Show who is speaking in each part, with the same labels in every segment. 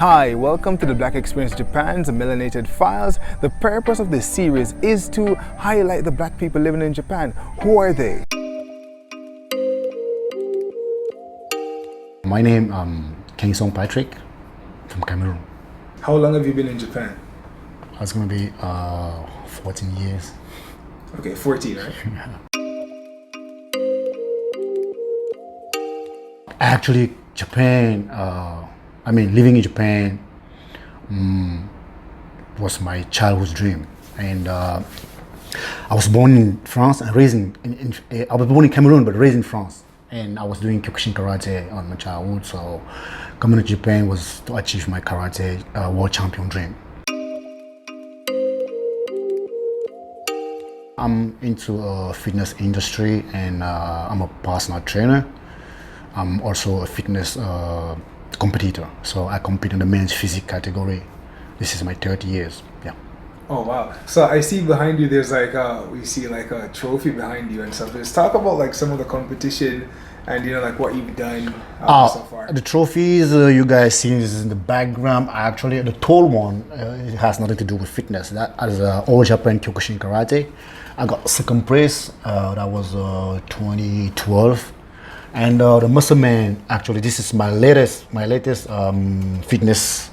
Speaker 1: Hi, welcome to the Black Experience Japan's Melanated Files. The purpose of this series is to highlight the black people living in Japan. Who are they?
Speaker 2: My name is Kengsong Patrick from Cameroon.
Speaker 1: How long have you been in Japan?
Speaker 2: It's going to be 14 years.
Speaker 1: Okay, 14, right?
Speaker 2: Actually, Japan, living in Japan was my childhood dream. And I was born in France and raised I was born in Cameroon but raised in France. And I was doing Kyokushin karate on my childhood. So coming to Japan was to achieve my karate world champion dream. I'm into the fitness industry and I'm a personal trainer. I'm also a fitness competitor, so I compete in the men's physique category. This is my 30 years. Yeah.
Speaker 1: Oh wow! So I see behind you, there's we see a trophy behind you and stuff. Let's talk about some of the competition and what you've done so far.
Speaker 2: The trophies you guys see is in the background. Actually, the tall one it has nothing to do with fitness. That is All Japan Kyokushin Karate. I got second place. That was 2012. And the muscle man, actually, this is my latest fitness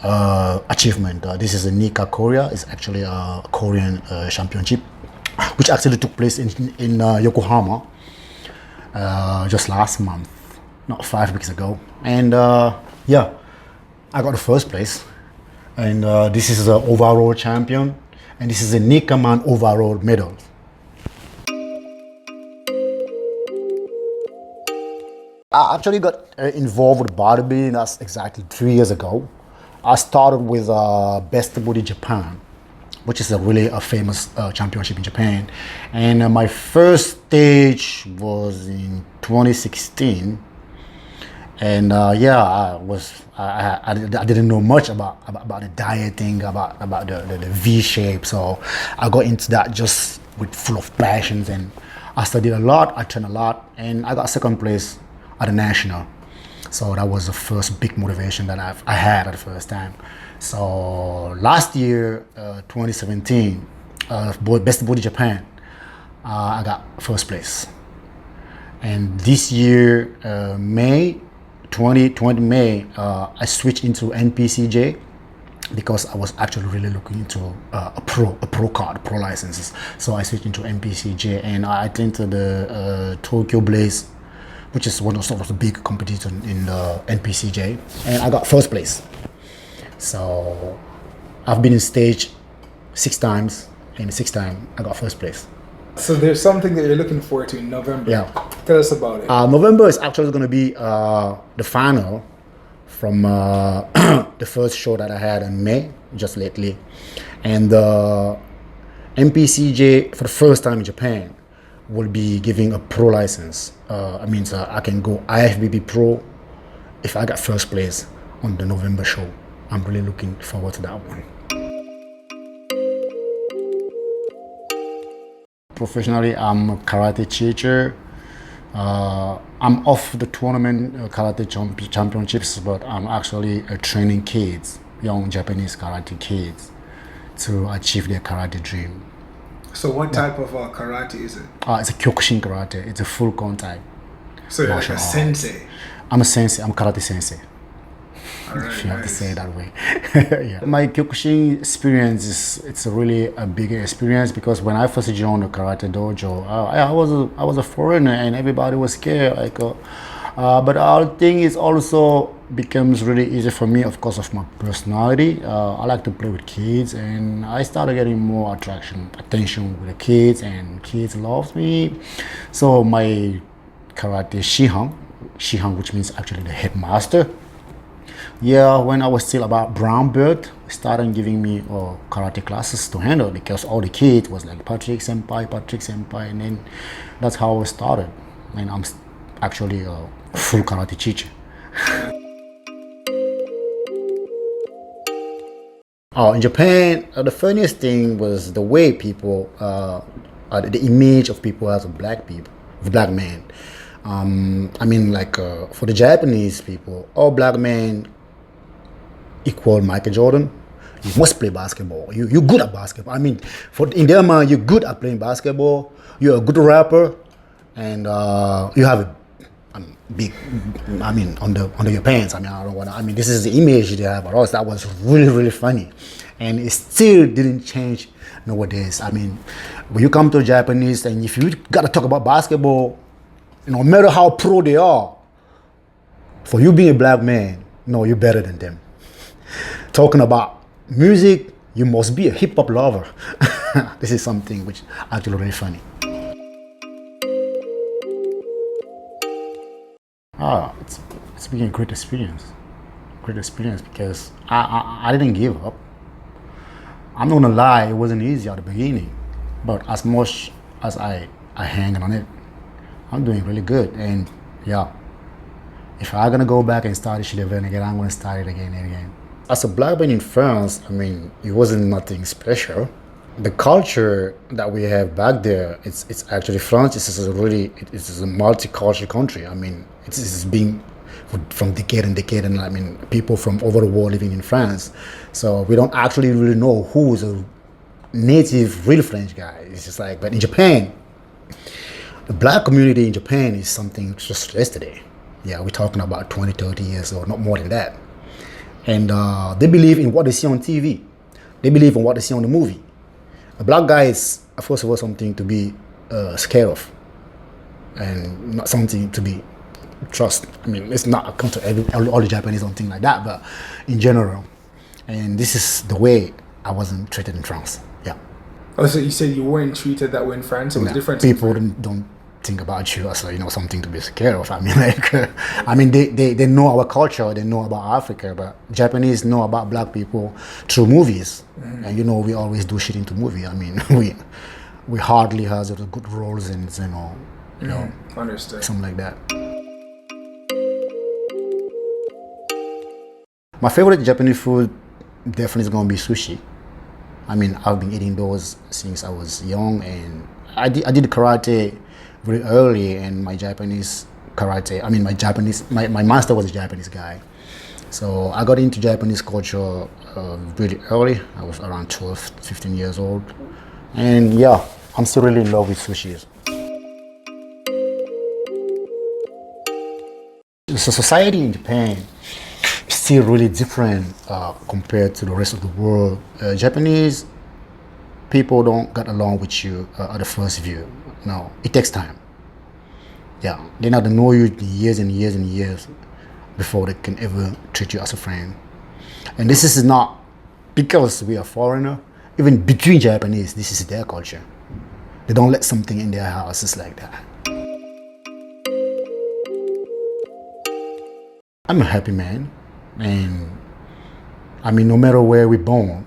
Speaker 2: achievement. This is a Nika Korea. It's actually a Korean championship, which actually took place in Yokohama just last month, not 5 weeks ago. And yeah, I got the first place. And this is the overall champion, and this is a Nika man overall medal. I actually got involved with bodybuilding. That's exactly 3 years ago. I started with Best Body Japan, which is a really famous championship in Japan. And my first stage was in 2016. And yeah, I didn't know much about the dieting, about the V shape. So I got into that just with full of passions, and I studied a lot, I trained a lot, and I got second place at the national. So that was the first big motivation that I had at the first time. So last year, 2017, Best Body Japan, I got first place. And this year, May, 2020 May, I switched into NPCJ because I was actually really looking into a pro card, pro licenses. So I switched into NPCJ, and I entered the Tokyo Blaze, which is one of the big competitors in the NPCJ, and I got first place. So I've been in stage 6 times, and the 6th time I got first place.
Speaker 1: So there's something that you're looking forward to in November.
Speaker 2: Yeah.
Speaker 1: Tell us about it.
Speaker 2: November is actually going to be the final from the first show that I had in May, just lately. And the NPCJ, for the first time in Japan, will be giving a pro license. I can go IFBB Pro if I got first place on the November show. I'm really looking forward to that one. Professionally, I'm a karate teacher. I'm off the tournament karate championships, but I'm actually training kids, young Japanese karate kids, to achieve their karate dream.
Speaker 1: So what type of karate is it?
Speaker 2: It's a Kyokushin karate. It's a full contact.
Speaker 1: So you're like a sensei?
Speaker 2: I'm a sensei. I'm a karate sensei.
Speaker 1: All right,
Speaker 2: if you have to say it that way. Yeah. My Kyokushin experience it's a really a big experience, because when I first joined the karate dojo, I was a foreigner and everybody was scared. But I think it also becomes really easy for me, of course, of my personality. I like to play with kids, and I started getting more attention with the kids, and kids love me. So my karate Shihan, which means actually the headmaster. Yeah, when I was still about brown belt, started giving me karate classes to handle, because all the kids was like Patrick Senpai, and then that's how I started. And I'm actually a full karate teacher. In Japan, the funniest thing was the way people, the image of people as a black man. For the Japanese people, all black men equal Michael Jordan. You must play basketball. You're good at basketball. I mean, in their mind, you're good at playing basketball. You're a good rapper, and you have a big, I mean, under your pants. I mean, I don't want to. I mean, this is the image they have of us. That was really, really funny, and it still didn't change nowadays. I mean, when you come to Japanese, and if you gotta talk about basketball, no matter how pro they are, for you being a black man, no, you're better than them. Talking about music, you must be a hip hop lover. This is something which actually really funny. It's been a great experience because I didn't give up. I'm not gonna lie, it wasn't easy at the beginning, but as much as I hang on it, I'm doing really good. And yeah, if I'm gonna go back and start this event again, I'm gonna start it again and again. As a black man in France, I mean, it wasn't nothing special. The culture that we have back there, it's actually France. It's a multicultural country. I mean, it's been from decade and decade, and I mean, people from over the world living in France. So we don't actually really know who's a native, real French guy. It's just like, but in Japan, the black community in Japan is something just yesterday. Yeah, we're talking about 20, 30 years or not more than that. And they believe in what they see on TV. They believe in what they see on the movie. A black guy is, first of all, something to be scared of, and not something to be trust. I mean, it's not come to all the Japanese, something like that, but in general. And this is the way I wasn't treated in France. Yeah.
Speaker 1: Oh, so you said you weren't treated that way in France? It was different?
Speaker 2: People don't think about you as something to be scared of. I mean, they know our culture, they know about Africa, but Japanese know about black people through movies. Mm-hmm. And we always do shit into movie. I mean, we hardly has good roles and
Speaker 1: understood,
Speaker 2: something like that. My favorite Japanese food definitely is gonna be sushi. I mean, I've been eating those since I was young, and I did karate very early, and my master was a Japanese guy. So I got into Japanese culture really early. I was around 12, 15 years old. And yeah, I'm still really in love with sushi. The society in Japan is still really different compared to the rest of the world. Japanese people don't get along with you at the first view. No, it takes time. Yeah, they not know you years and years and years before they can ever treat you as a friend. And this is not because we are foreigner. Even between Japanese, this is their culture. They don't let something in their houses like that. I'm a happy man, and I mean, no matter where we're born,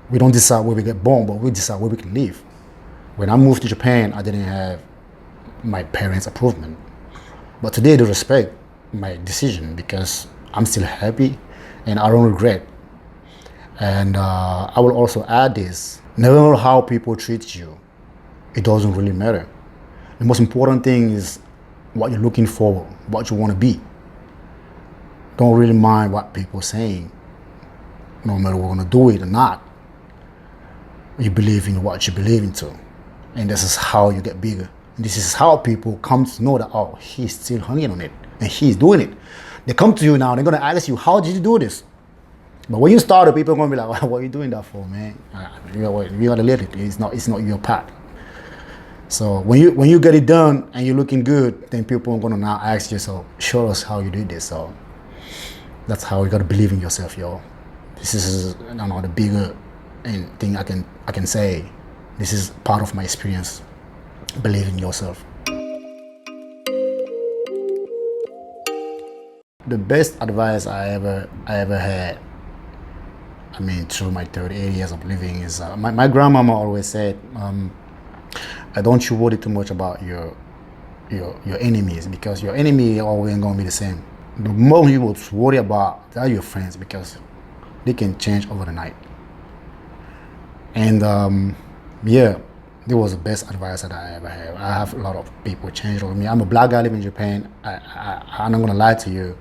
Speaker 2: we don't decide where we get born, but we decide where we can live. When I moved to Japan, I didn't have my parents' approval, but today they respect my decision because I'm still happy and I don't regret. And I will also add this: no matter how people treat you, it doesn't really matter. The most important thing is what you're looking for, what you want to be. Don't really mind what people are saying, no matter we're gonna do it or not. You believe in what you believe into, and this is how you get bigger. And this is how people come to know that, oh, he's still hanging on it and he's doing it. They come to you now, they're gonna ask you, how did you do this? But when you start, people are gonna be like, what are you doing that for, man? You gotta let it. It's not your part. So when you get it done and you're looking good, then people are gonna now ask you, so show us how you did this. So that's how you gotta believe in yourself, yo. This is the bigger thing I can say. This is part of my experience. Believe in yourself. The best advice I ever had, I mean, through my 38 years of living, is my grandmama always said, don't you worry too much about your enemies, because your enemy always gonna be the same. The more you would worry about, they are your friends, because they can change over the night. And yeah, it was the best advice that I ever had. I have a lot of people change over me. I'm a black guy living in Japan. I'm not gonna lie to you.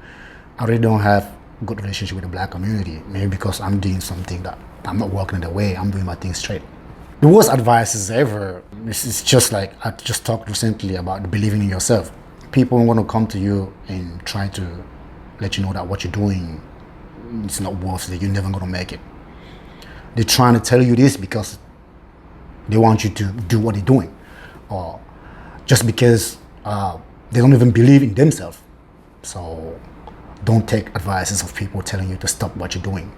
Speaker 2: I really don't have good relationship with the black community. Maybe because I'm doing something that I'm not working the way, I'm doing my thing straight. The worst advice ever, it's just like I just talked recently about believing in yourself. People want to come to you and try to let you know that what you're doing, it's not worth it, you're never going to make it. They're trying to tell you this because they want you to do what they're doing, or just because they don't even believe in themselves. So don't take advices of people telling you to stop what you're doing,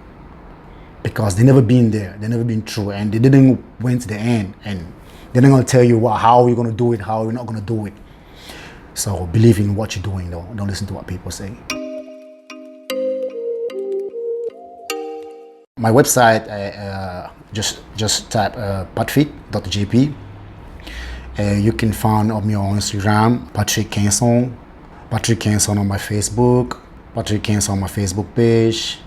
Speaker 2: because they've never been there, they've never been through, and they didn't went to the end, and they're not going to tell you how you're going to do it, how you're not going to do it. So believe in what you're doing, though. Don't listen to what people say. My website, just type patfit.jp. You can find me on Instagram, Patrick Kengsong. Patrick Kengsong on my Facebook. Patrick Kengsong on my Facebook page.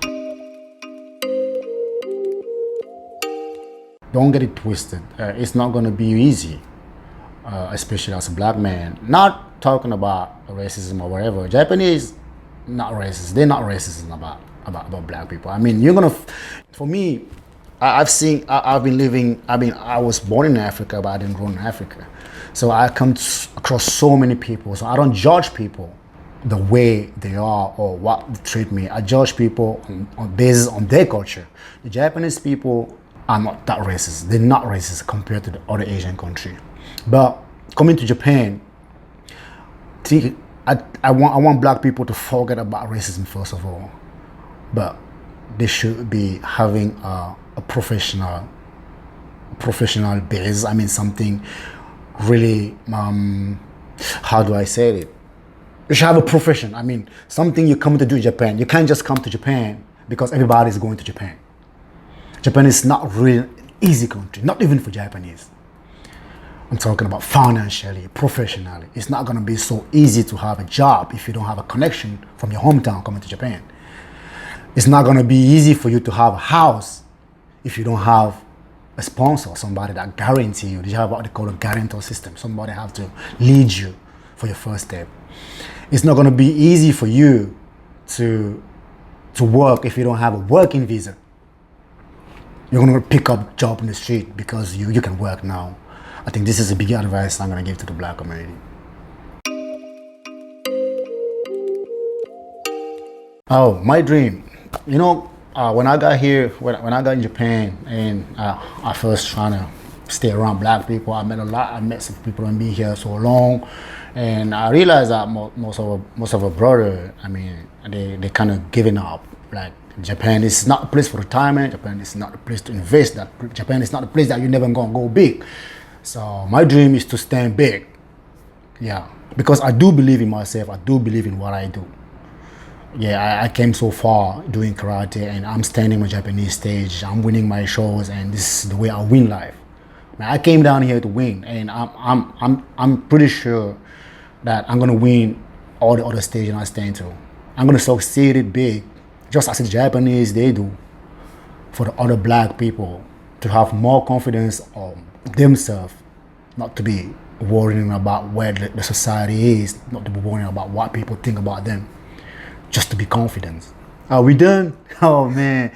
Speaker 2: Don't get it twisted. It's not going to be easy, especially as a black man. Not talking about racism or whatever. Japanese, not racist. They're not racist about black people. I mean, for me, I was born in Africa, but I didn't grow in Africa. So I come across so many people. So I don't judge people the way they are or what they treat me. I judge people on basis on their culture. The Japanese people are not that racist. They're not racist compared to the other Asian country. But coming to Japan, I want black people to forget about racism first of all. But they should be having a professional base. I mean, something really, how do I say it? You should have a profession. I mean, something you come to do in Japan. You can't just come to Japan because everybody is going to Japan. Japan is not really an easy country, not even for Japanese. I'm talking about financially, professionally. It's not going to be so easy to have a job if you don't have a connection from your hometown coming to Japan. It's not going to be easy for you to have a house if you don't have a sponsor, somebody that guarantee you. You have what they call a guarantor system. Somebody have to lead you for your first step. It's not going to be easy for you to work if you don't have a working visa. You're going to pick up a job in the street because you can work now. I think this is a big advice I'm going to give to the black community. Oh, my dream. You know, when I got here, when I got in Japan, and I first trying to stay around black people, I met some people and been here so long, and I realized that most of our brother, I mean, they kind of giving up. Like, Japan is not a place for retirement. Japan is not a place to invest. Japan is not a place that you're never gonna go big. So my dream is to stand big. Yeah, because I do believe in myself. I do believe in what I do. Yeah, I came so far doing karate, and I'm standing on a Japanese stage. I'm winning my shows, and this is the way I win life. I came down here to win, and I'm pretty sure that I'm gonna win all the other stages I stand to. I'm gonna succeed it big, just as the Japanese they do, for the other black people to have more confidence on themselves, not to be worrying about where the society is, not to be worrying about what people think about them. Just to be confident. Are we done? Oh man,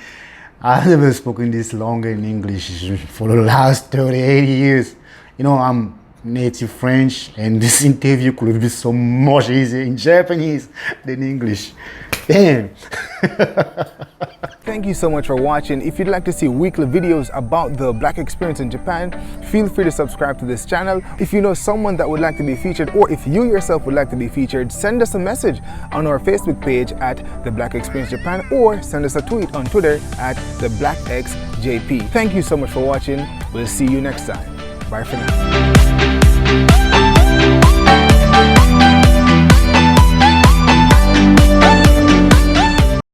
Speaker 2: I've never spoken this longer in English for the last 30-80 years. You know, I'm native French, and this interview could have been so much easier in Japanese than English. Damn.
Speaker 1: Thank you so much for watching. If you'd like to see weekly videos about the black experience in Japan, feel free to subscribe to this channel. If you know someone that would like to be featured, or if you yourself would like to be featured, send us a message on our Facebook page at The Black Experience Japan, or send us a tweet on Twitter at TheBlackXJP. Thank you so much for watching. We'll see you next time. Bye for now.